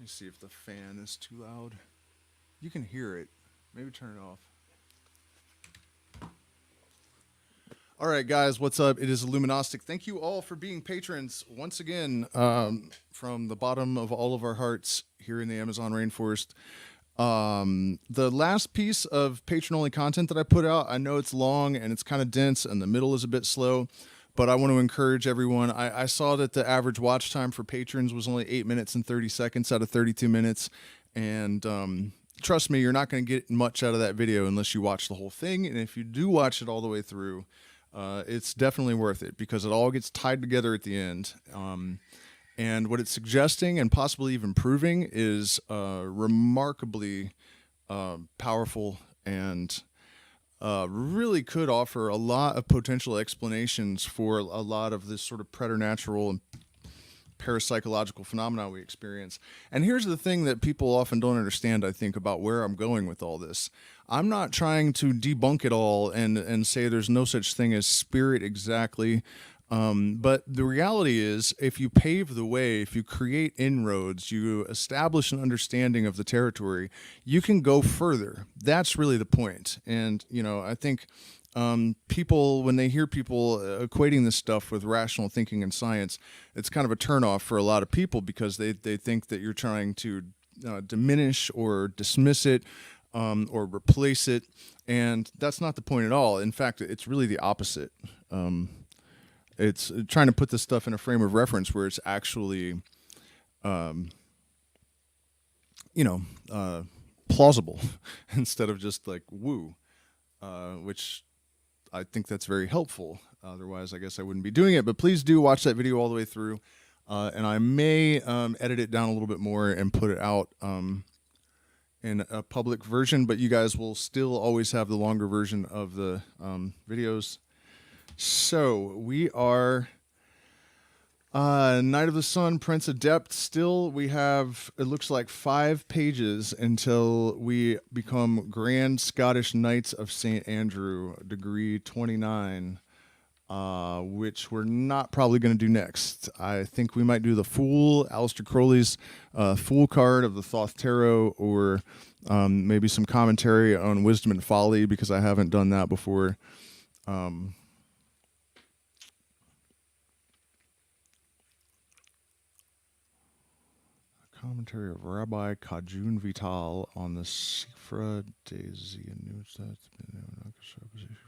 Let me see if the fan is too loud. You can hear it. Maybe turn it off. All right, guys, what's up? It is Illuminostic. Thank you all for being patrons once again from the bottom of all of our hearts here in the Amazon rainforest. The last piece of patron-only content that I put out, I know it's long and it's kind of dense and the middle is a bit slow, but I want to encourage everyone. I saw that the average watch time for patrons was only 8 minutes and 30 seconds out of 32 minutes, and trust me, you're not going to get much out of that video unless you watch the whole thing, and if you do watch it all the way through, it's definitely worth it because it all gets tied together at the end. And what it's suggesting and possibly even proving is remarkably powerful and really could offer a lot of potential explanations for a lot of this sort of preternatural and parapsychological phenomena we experience. And here's the thing that people often don't understand, I think, about where I'm going with all this. I'm not trying to debunk it all and say there's no such thing as spirit exactly. But the reality is, if you pave the way, if you create inroads, you establish an understanding of the territory, you can go further. That's really the point. And, you know, I think people, when they hear people equating this stuff with rational thinking and science, it's kind of a turnoff for a lot of people because they think that you're trying to diminish or dismiss it or replace it. And that's not the point at all. In fact, it's really the opposite. It's trying to put this stuff in a frame of reference where it's actually, plausible instead of just like woo, which I think that's very helpful. Otherwise, I guess I wouldn't be doing it. But please do watch that video all the way through, and I may edit it down a little bit more and put it out in a public version. But you guys will still always have the longer version of the videos. So we are Knight of the Sun, Prince Adept. Still, we have, it looks like 5 pages until we become Grand Scottish Knights of St. Andrew, degree 29, which we're not probably going to do next. I think we might do the Fool, Aleister Crowley's Fool card of the Thoth Tarot, or maybe some commentary on Wisdom and Folly, because I haven't done that before. Commentary of Rabbi Kajun Vital on the Sifra de Zianuta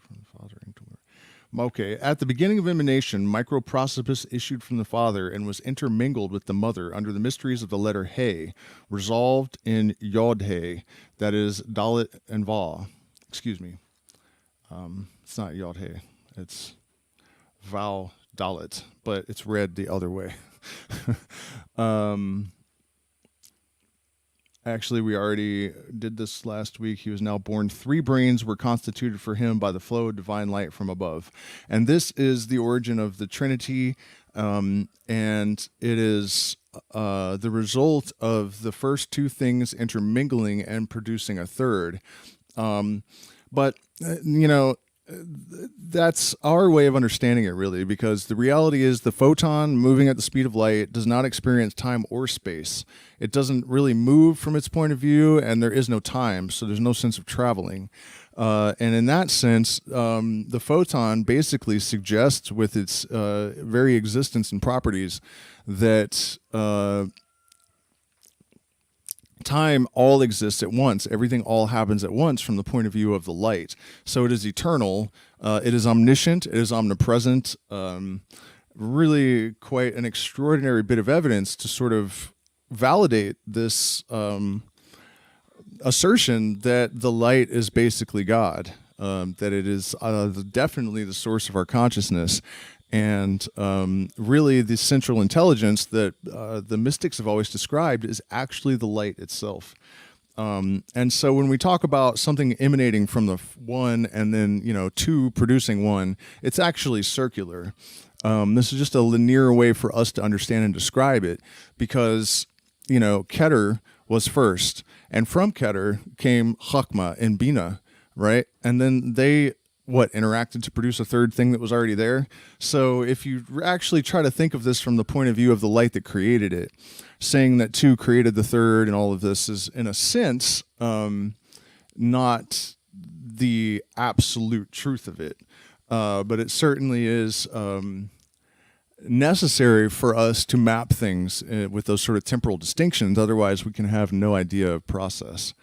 from the Father. Okay, at the beginning of emanation, microprosopis issued from the Father and was intermingled with the Mother under the mysteries of the letter He, resolved in Yod He, that is Dalit and Va. Excuse me. It's not Yod He, it's Vau Dalit, but it's read the other way. Actually, we already did this last week. He was now born. 3 brains were constituted for him by the flow of divine light from above. And this is the origin of the Trinity, and it is the result of the first 2 things intermingling and producing a third. But that's our way of understanding it, really, because the reality is the photon moving at the speed of light does not experience time or space. It doesn't really move from its point of view, and there is no time, so there's no sense of traveling. And in that sense, the photon basically suggests with its very existence and properties that time all exists at once. Everything all happens at once from the point of view of the light. So it is eternal. It is omniscient. It is omnipresent. Really quite an extraordinary bit of evidence to sort of validate this assertion that the light is basically God, that it is definitely the source of our consciousness. And really, the central intelligence that the mystics have always described is actually the light itself. And so when we talk about something emanating from the one and then, 2 producing 1, it's actually circular. This is just a linear way for us to understand and describe it because, Keter was first. And from Keter came Chokmah and Bina, right? And then they interacted to produce a third thing that was already there. So if you actually try to think of this from the point of view of the light that created it, saying that two created the third and all of this is, in a sense, not the absolute truth of it. But it certainly is necessary for us to map things with those sort of temporal distinctions. Otherwise, we can have no idea of process.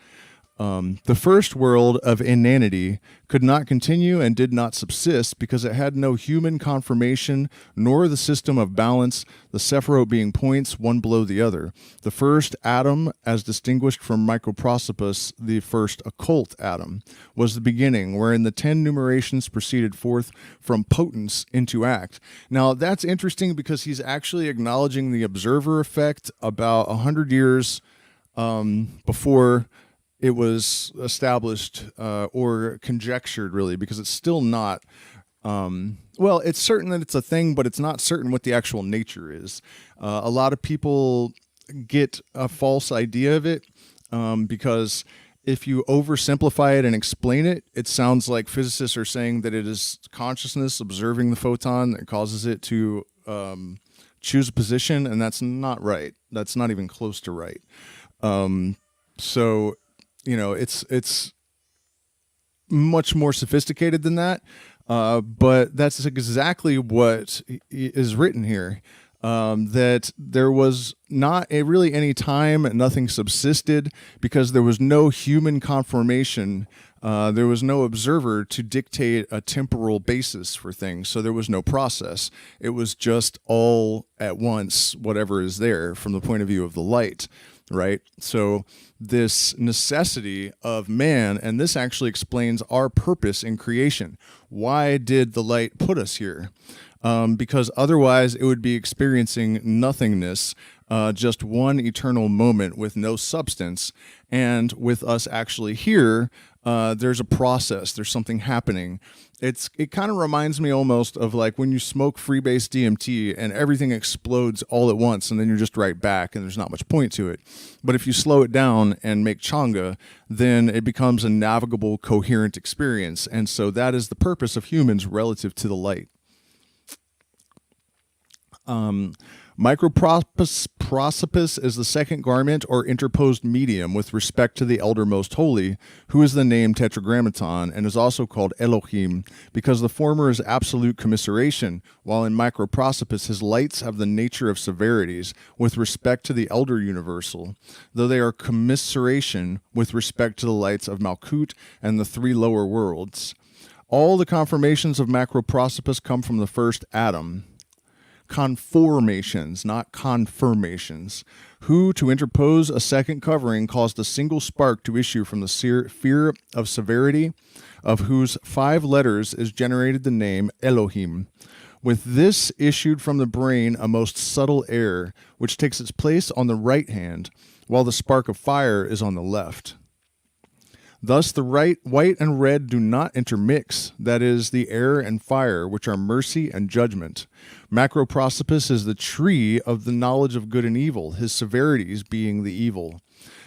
The first world of inanity could not continue and did not subsist because it had no human conformation nor the system of balance, the Sephiroth being points one below the other. The first atom, as distinguished from microprosopus, the first occult atom, was the beginning, wherein the 10 numerations proceeded forth from potence into act. Now, that's interesting because he's actually acknowledging the observer effect about 100 years before it was established or conjectured, really, because it's still not, well, it's certain that it's a thing, but it's not certain what the actual nature is. A lot of people get a false idea of it because if you oversimplify it and explain it, it sounds like physicists are saying that it is consciousness observing the photon that causes it to choose a position, and that's not right. That's not even close to right. So, you know, it's much more sophisticated than that, but that's exactly what is written here. That there was not really any time, nothing subsisted because there was no human conformation. There was no observer to dictate a temporal basis for things, so there was no process. It was just all at once, whatever is there from the point of view of the light, right? So this necessity of man, and this actually explains our purpose in creation. Why did the light put us here? Because otherwise it would be experiencing nothingness, just one eternal moment with no substance. And with us actually here, there's a process, there's something happening. It kind of reminds me almost of like when you smoke freebase DMT and everything explodes all at once and then you're just right back and there's not much point to it. But if you slow it down and make changa, then it becomes a navigable, coherent experience. And so that is the purpose of humans relative to the light. Microprosopus is the second garment or interposed medium with respect to the elder most holy, who is the name tetragrammaton and is also called Elohim, because the former is absolute commiseration, while in microprosopus his lights have the nature of severities with respect to the elder universal, though they are commiseration with respect to the lights of Malkut and the three lower worlds. All the conformations of macroprosopus come from the first atom. Conformations, not confirmations, who, to interpose a second covering, caused a single spark to issue from the sphere of severity, of whose 5 letters is generated the name Elohim. With this issued from the brain a most subtle air, which takes its place on the right hand, while the spark of fire is on the left. Thus the white and red do not intermix, that is, the air and fire, which are mercy and judgment. Macroprosopus is the tree of the knowledge of good and evil, his severities being the evil.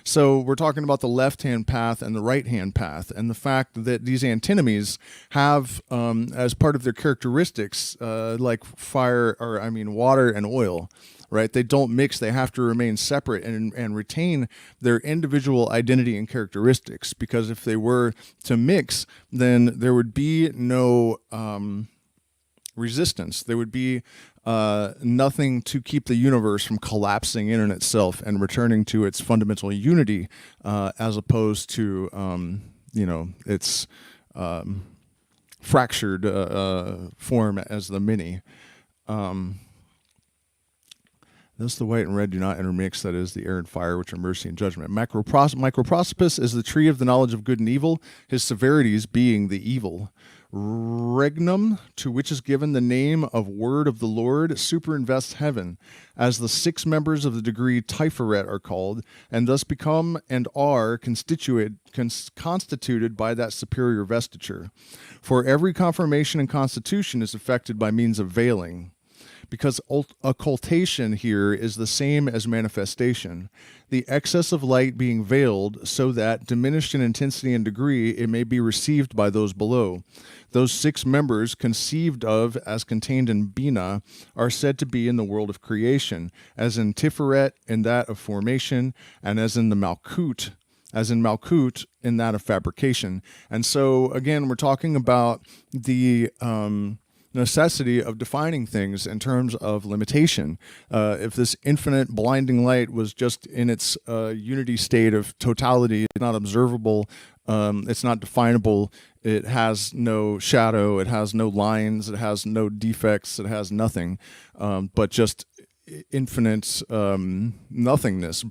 So we're talking about the left-hand path and the right-hand path, and the fact that these antinomies have, as part of their characteristics, like water and oil, right? They don't mix. They have to remain separate and retain their individual identity and characteristics, because if they were to mix, then there would be no resistance. There would be nothing to keep the universe from collapsing in itself and returning to its fundamental unity, as opposed to, its fractured form as the many. Thus the white and red do not intermix, that is, the air and fire, which are mercy and judgment. Microprosopus is the tree of the knowledge of good and evil, his severities being the evil. Regnum, to which is given the name of word of the Lord, superinvests heaven, as the 6 members of the degree Tiferet are called, and thus become and are constituted by that superior vestiture. For every confirmation and constitution is effected by means of veiling. because occultation here is the same as manifestation. The excess of light being veiled so that, diminished in intensity and degree, it may be received by those below. Those 6 members, conceived of as contained in Bina, are said to be in the world of creation, as in Tiferet in that of formation, and as in the Malkut, in that of fabrication. And so, again, we're talking about the necessity of defining things in terms of limitation. If this infinite blinding light was just in its unity state of totality, it's not observable, it's not definable, it has no shadow, it has no lines, it has no defects, it has nothing, but just infinite nothingness,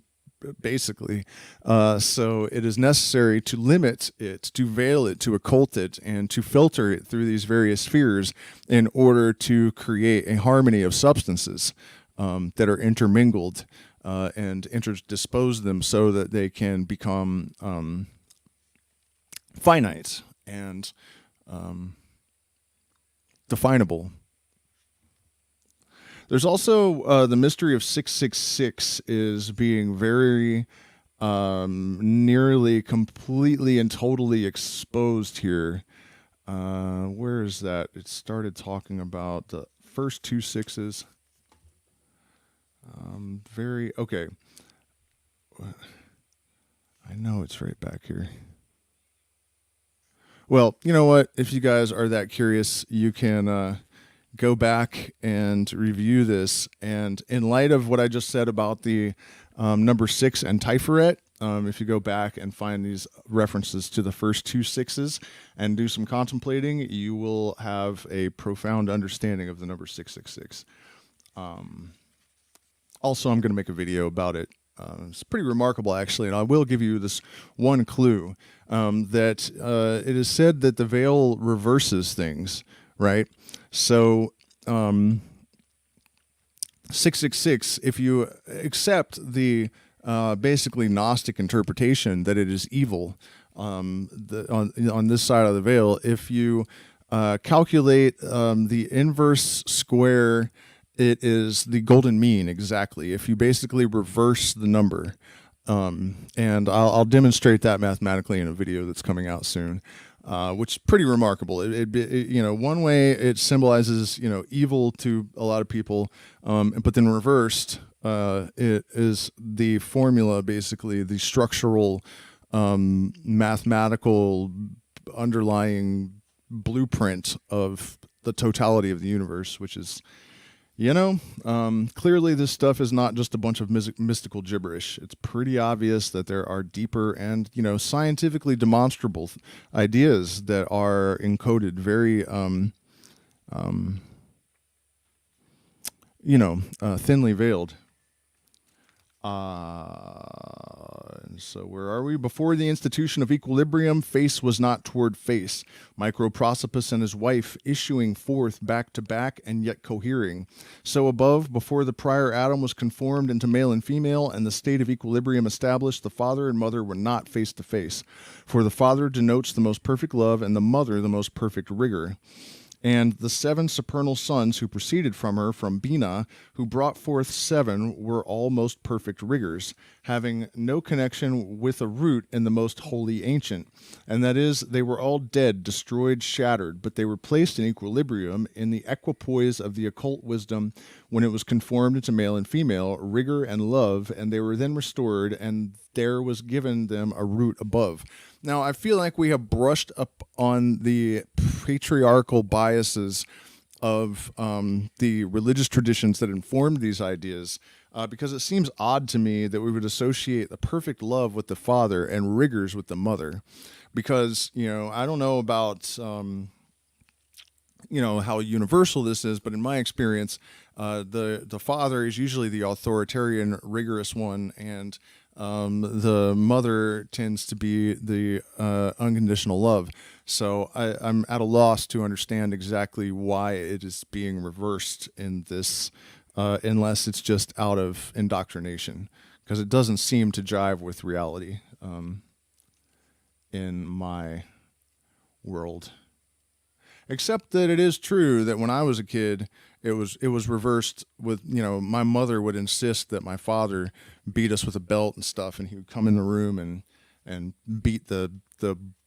basically. So it is necessary to limit it, to veil it, to occult it, and to filter it through these various spheres in order to create a harmony of substances that are intermingled and interdispose them so that they can become finite and definable. There's also the mystery of 666 is being very nearly completely and totally exposed here. Where is that? It started talking about the first 2 sixes. Okay. I know it's right back here. Well, you know what? If you guys are that curious, you can go back and review this. And in light of what I just said about the number 6 and Tiferet, if you go back and find these references to the first 2 sixes and do some contemplating, you will have a profound understanding of the number 666. Also, I'm going to make a video about it. It's pretty remarkable, actually, and I will give you this one clue, that it is said that the veil reverses things, right? So 666, if you accept the basically Gnostic interpretation that it is evil on this side of the veil, if you calculate the inverse square, it is the golden mean exactly. If you basically reverse the number, and I'll demonstrate that mathematically in a video that's coming out soon, which is pretty remarkable. One way it symbolizes evil to a lot of people, but then reversed, it is the formula, basically the structural, mathematical underlying blueprint of the totality of the universe, which is. Clearly this stuff is not just a bunch of mystical gibberish. It's pretty obvious that there are deeper and, scientifically demonstrable ideas that are encoded very, thinly veiled. So where are we? Before the institution of equilibrium, face was not toward face. Microprosopus and his wife issuing forth back to back and yet cohering. So above, before the prior atom was conformed into male and female and the state of equilibrium established, the father and mother were not face to face. For the father denotes the most perfect love and the mother the most perfect rigor. And the 7 supernal sons who proceeded from her, from Bina, who brought forth 7, were all most perfect rigors, having no connection with a root in the most holy ancient. And that is, they were all dead, destroyed, shattered, but they were placed in equilibrium in the equipoise of the occult wisdom when it was conformed into male and female, rigor and love, and they were then restored, and there was given them a root above. Now, I feel like we have brushed up on the patriarchal biases of the religious traditions that informed these ideas, because it seems odd to me that we would associate the perfect love with the father and rigors with the mother. Because, I don't know about, how universal this is, but in my experience, the father is usually the authoritarian, rigorous one, and the mother tends to be the unconditional love. So I'm at a loss to understand exactly why it is being reversed in this, unless it's just out of indoctrination, because it doesn't seem to jive with reality in my world. Except that it is true that when I was a kid it was reversed with, my mother would insist that my father beat us with a belt and stuff, and he would come in the room and beat the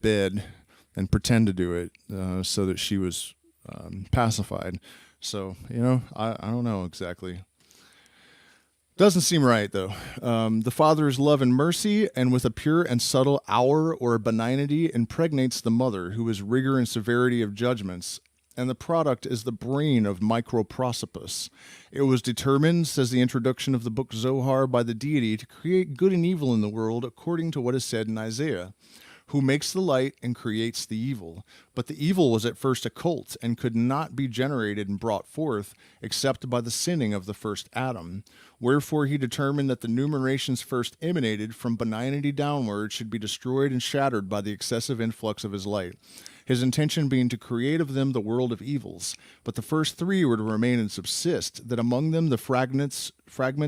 bed and pretend to do it so that she was pacified. So, I don't know exactly. Doesn't seem right, though. The Father is love and mercy, and with a pure and subtle hour or benignity impregnates the Mother, who is rigor and severity of judgments, and the product is the brain of Microprosopus. It was determined, says the introduction of the book Zohar, by the deity to create good and evil in the world according to what is said in Isaiah, who makes the light and creates the evil. But the evil was at first occult and could not be generated and brought forth except by the sinning of the first Adam. Wherefore he determined that the numerations first emanated from benignity downward should be destroyed and shattered by the excessive influx of his light, his intention being to create of them the world of evils. But the first three were to remain and subsist, that among them the fragments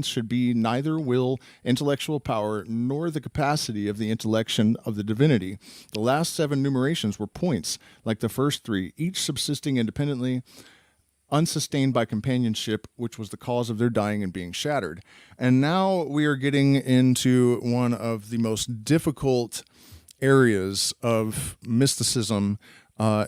should be neither will, intellectual power, nor the capacity of the intellection of the divinity. The last seven numerations were points, like the first three, each subsisting independently, unsustained by companionship, which was the cause of their dying and being shattered. And now we are getting into one of the most difficult areas of mysticism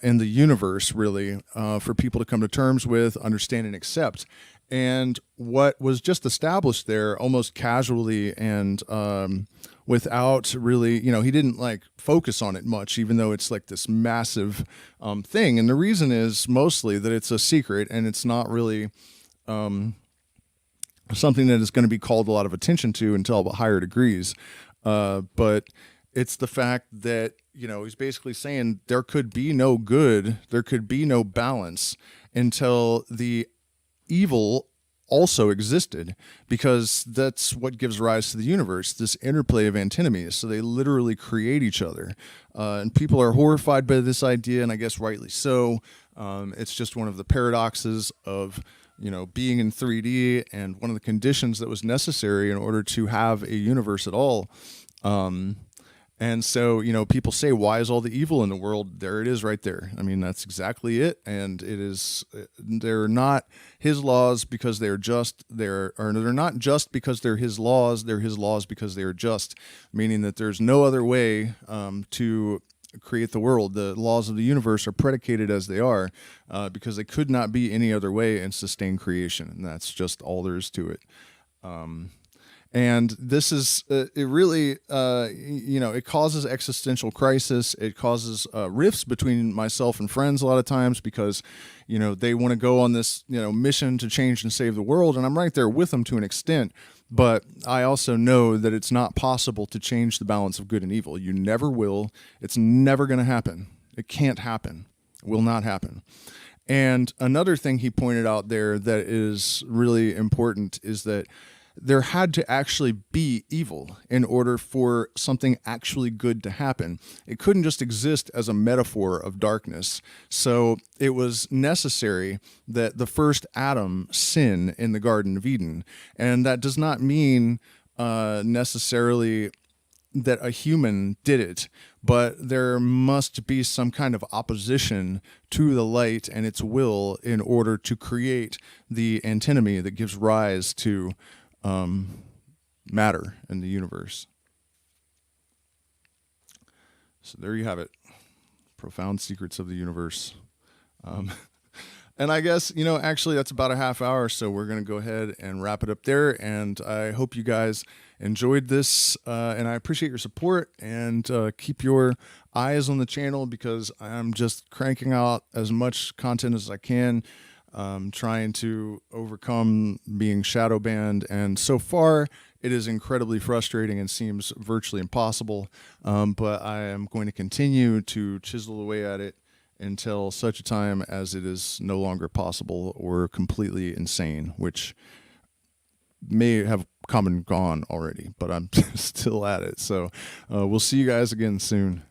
in the universe, really, for people to come to terms with, understand, and accept. And what was just established there almost casually and without really, he didn't like focus on it much, even though it's like this massive thing. And the reason is mostly that it's a secret and it's not really something that is going to be called a lot of attention to until higher degrees. But it's the fact that, he's basically saying there could be no good, there could be no balance until the evil also existed, because that's what gives rise to the universe, this interplay of antinomies. So they literally create each other. And people are horrified by this idea, and I guess rightly so. It's just one of the paradoxes of, being in 3D, and one of the conditions that was necessary in order to have a universe at all. And so, people say, why is all the evil in the world? There it is right there. I mean, that's exactly it. And they're not his laws because they're just, they're not just because they're his laws because they are just, meaning that there's no other way to create the world. The laws of the universe are predicated as they are because they could not be any other way and sustain creation. And that's just all there is to it. And this is, it really, it causes existential crisis. It causes rifts between myself and friends a lot of times because, they want to go on this, mission to change and save the world. And I'm right there with them to an extent. But I also know that it's not possible to change the balance of good and evil. You never will. It's never going to happen. It can't happen. It will not happen. And another thing he pointed out there that is really important is that there had to actually be evil in order for something actually good to happen. It couldn't just exist as a metaphor of darkness. So it was necessary that the first Adam sin in the Garden of Eden. And that does not mean necessarily that a human did it, but there must be some kind of opposition to the light and its will in order to create the antinomy that gives rise to matter in the universe. So there you have it. Profound secrets of the universe. And I guess, actually that's about a half hour, so we're going to go ahead and wrap it up there. And I hope you guys enjoyed this, and I appreciate your support, and keep your eyes on the channel because I'm just cranking out as much content as I can. Trying to overcome being shadow banned, and so far it is incredibly frustrating and seems virtually impossible, but I am going to continue to chisel away at it until such a time as it is no longer possible or completely insane, which may have come and gone already, but I'm still at it. So we'll see you guys again soon.